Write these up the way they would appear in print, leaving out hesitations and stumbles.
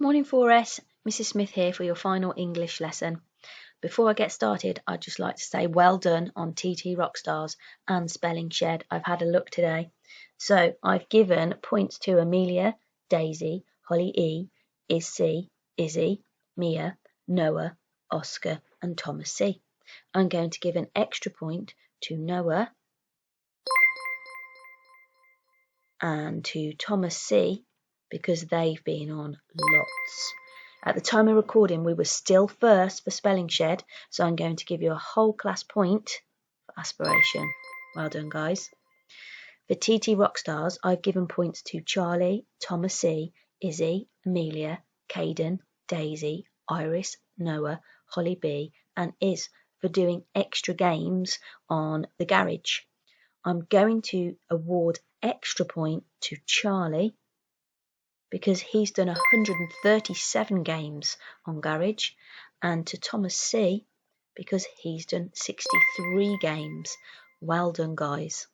Morning 4S, Mrs. Smith here for your final English lesson. Before I get started, I'd just like to say well done on TT Rockstars and Spelling Shed. I've had a look today. So I've given points to Amelia, Daisy, Holly E, Izzy, Mia, Noah, Oscar and Thomas C. I'm going to give an extra point to Noah and to Thomas C because they've been on lots. At the time of recording, we were still first for Spelling Shed, so I'm going to give you a whole class point for aspiration. Well done, guys. For TT Rockstars, I've given points to Charlie, Thomas C, Izzy, Amelia, Caden, Daisy, Iris, Noah, Holly B, and Iz for doing extra games on the garage. I'm going to award extra point to Charlie because he's done 137 games on Garage, and to Thomas C because he's done 63 games. Well done, guys.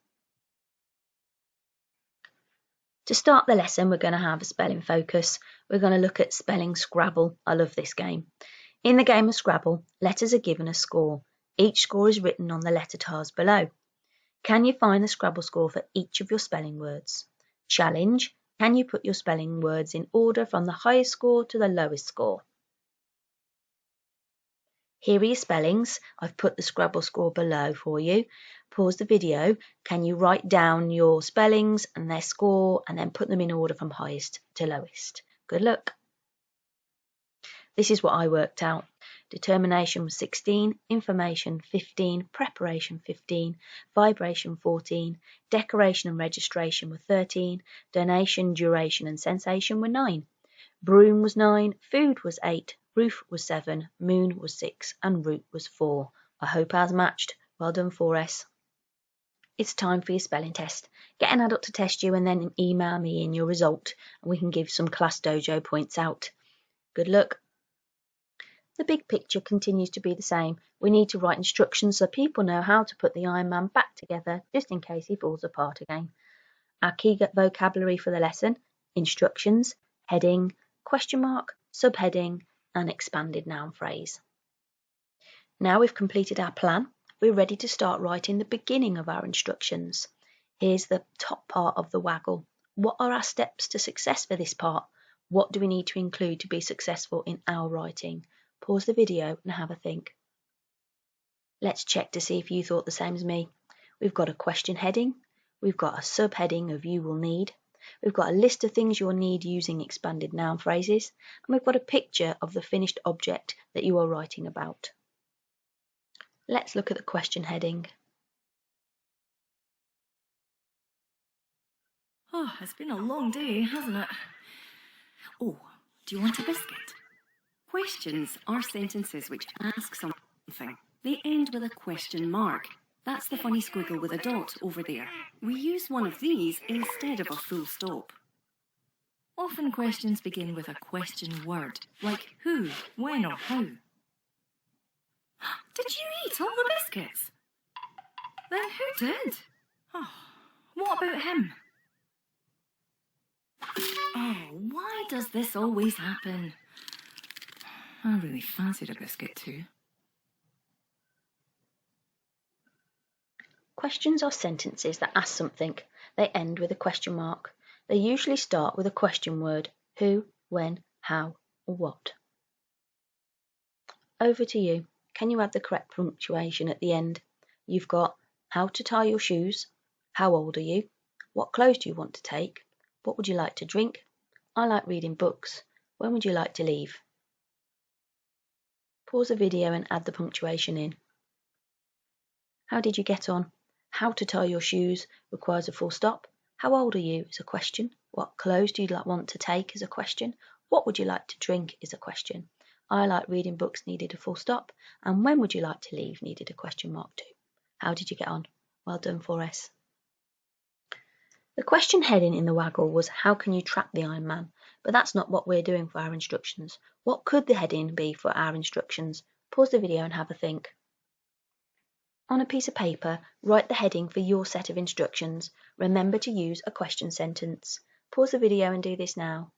To start the lesson, we're going to have a spelling focus. We're going to look at spelling Scrabble. I love this game. In the game of Scrabble, letters are given a score. Each score is written on the letter tiles below. Can you find the Scrabble score for each of your spelling words? Challenge. Can you put your spelling words in order from the highest score to the lowest score? Here are your spellings. I've put the Scrabble score below for you. Pause the video. Can you write down your spellings and their score and then put them in order from highest to lowest? Good luck. This is what I worked out. Determination was 16, information 15, preparation 15, vibration 14, decoration and registration were 13, donation, duration and sensation were 9. Broom was 9, food was 8, roof was 7, moon was 6 and root was 4. I hope ours matched. Well done 4S. It's time for your spelling test. Get an adult to test you and then email me in your result and we can give some Class Dojo points out. Good luck. The big picture continues to be the same. We need to write instructions so people know how to put the Iron Man back together just in case he falls apart again. Our key vocabulary for the lesson: instructions, heading, question mark, subheading and expanded noun phrase. Now we've completed our plan, we're ready to start writing the beginning of our instructions. Here's the top part of the waggle. What are our steps to success for this part? What do we need to include to be successful in our writing? Pause the video and have a think. Let's check to see if you thought the same as me. We've got a question heading, we've got a subheading of you will need, we've got a list of things you'll need using expanded noun phrases, and we've got a picture of the finished object that you are writing about. Let's look at the question heading. Oh, it's been a long day, hasn't it? Oh, do you want a biscuit? Questions are sentences which ask something. They end with a question mark. That's the funny squiggle with a dot over there. We use one of these instead of a full stop. Often questions begin with a question word, like who, when or how. Did you eat all the biscuits? Then who did? Oh, what about him? Oh, why does this always happen? I really fancied a biscuit too. Questions are sentences that ask something. They end with a question mark. They usually start with a question word: who, when, how, or what. Over to you. Can you add the correct punctuation at the end? You've got how to tie your shoes, how old are you, what clothes do you want to take, what would you like to drink, I like reading books, when would you like to leave? Pause the video and add the punctuation in. How did you get on? How to tie your shoes requires a full stop. How old are you is a question. What clothes do you want to take is a question. What would you like to drink is a question. I like reading books needed a full stop. And when would you like to leave needed a question mark too. How did you get on? Well done 4S. The question heading in the waggle was how can you trap the Iron Man? But that's not what we're doing for our instructions. What could the heading be for our instructions? Pause the video and have a think. On a piece of paper, write the heading for your set of instructions. Remember to use a question sentence. Pause the video and do this now.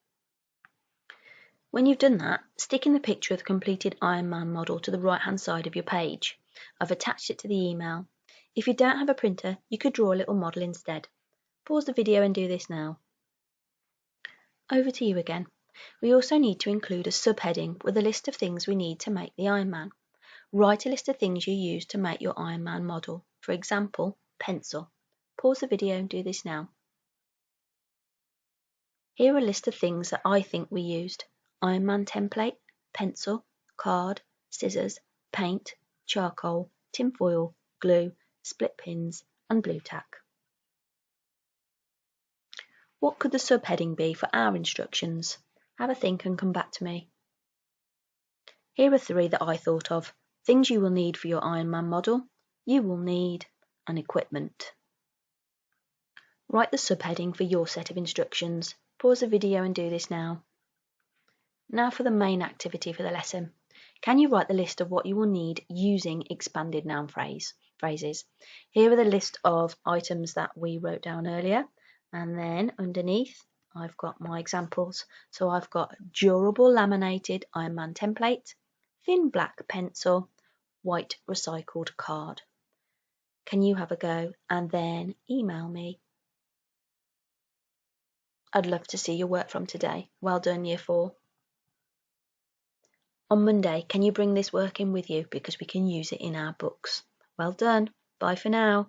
When you've done that, stick in the picture of the completed Iron Man model to the right-hand side of your page. I've attached it to the email. If you don't have a printer, you could draw a little model instead. Pause the video and do this now. Over to you again. We also need to include a subheading with a list of things we need to make the Iron Man. Write a list of things you use to make your Iron Man model. For example, pencil. Pause the video and do this now. Here are a list of things that I think we used. Iron Man template, pencil, card, scissors, paint, charcoal, tinfoil, glue, split pins and blue tack. What could the subheading be for our instructions? Have a think and come back to me. Here are 3 that I thought of. Things you will need for your Iron Man model. You will need an equipment. Write the subheading for your set of instructions. Pause the video and do this now. Now for the main activity for the lesson. Can you write the list of what you will need using expanded noun phrases? Here are the list of items that we wrote down earlier, and then underneath I've got my examples. So I've got durable laminated Iron Man template, thin black pencil, white recycled card. Can you have a go and then email me? I'd love to see your work from today. Well done, Year 4. On Monday, can you bring this work in with you because we can use it in our books? Well done. Bye for now.